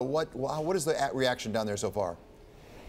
What is the reaction down there so far?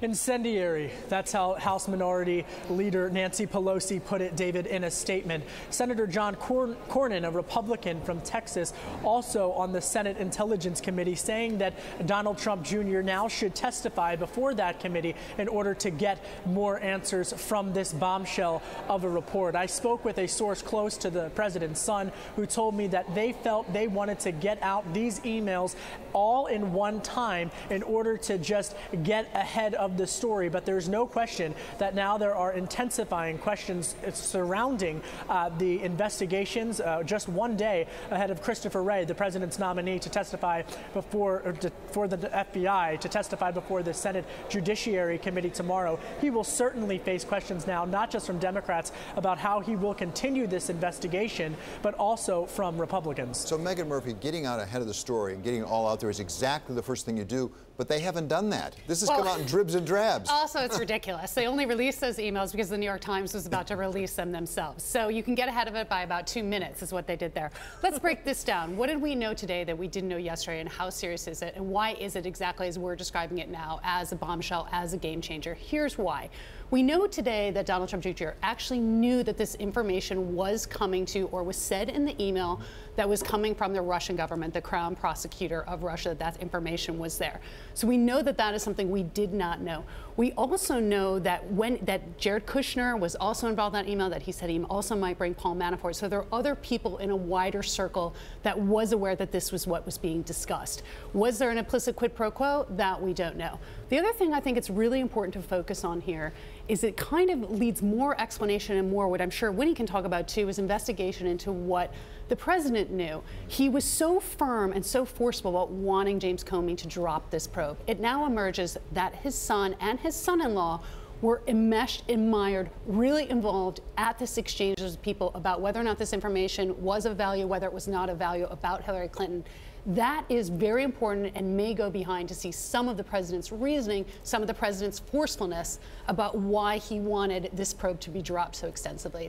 Incendiary. That's how House Minority Leader Nancy Pelosi put it, David, in a statement. Senator John Cornyn, a Republican from Texas, also on the Senate Intelligence Committee, saying that Donald Trump Jr. now should testify before that committee in order to get more answers from this bombshell of a report. I spoke with a source close to the president's son who told me that they felt they wanted to get out these emails all in one time in order to just get ahead of the story. But there's no question that now there are intensifying questions surrounding the investigations just one day ahead of Christopher Wray, the president's nominee, to testify for the FBI, to testify before the Senate Judiciary Committee tomorrow. He will certainly face questions now, not just from Democrats about how he will continue this investigation, but also from Republicans. So Meghan Murphy, getting out ahead of the story and getting it all out there is exactly the first thing you do, but they haven't done that. This has come out in dribs and drabs. Also, it's ridiculous. They only released those emails because the New York Times was about to release them themselves. So you can get ahead of it by about 2 minutes is what they did there. Let's break this down. What did we know today that we didn't know yesterday, and how serious is it, and why is it exactly as we're describing it now, as a bombshell, as a game changer? Here's why. We know today that Donald Trump Jr. actually knew that this information was coming to, or was said in the email that was coming from the Russian government, the crown prosecutor of Russia, that information was there. So we know that that is something we did not know. We also know that that Jared Kushner was also involved in that email, that he said he also might bring Paul Manafort. So there are other people in a wider circle that was aware that this was what was being discussed. Was there an implicit quid pro quo? That we don't know. The other thing I think it's really important to focus on here is it kind of leads more explanation and more, what I'm sure Winnie can talk about too, is investigation into what the president knew. He was so firm and so forceful about wanting James Comey to drop this probe. It now emerges that his son and his son-in-law were enmeshed, admired, really involved at this exchange with people about whether or not this information was of value, whether it was not of value about Hillary Clinton. That is very important and may go behind to see some of the president's reasoning, some of the president's forcefulness about why he wanted this probe to be dropped so extensively.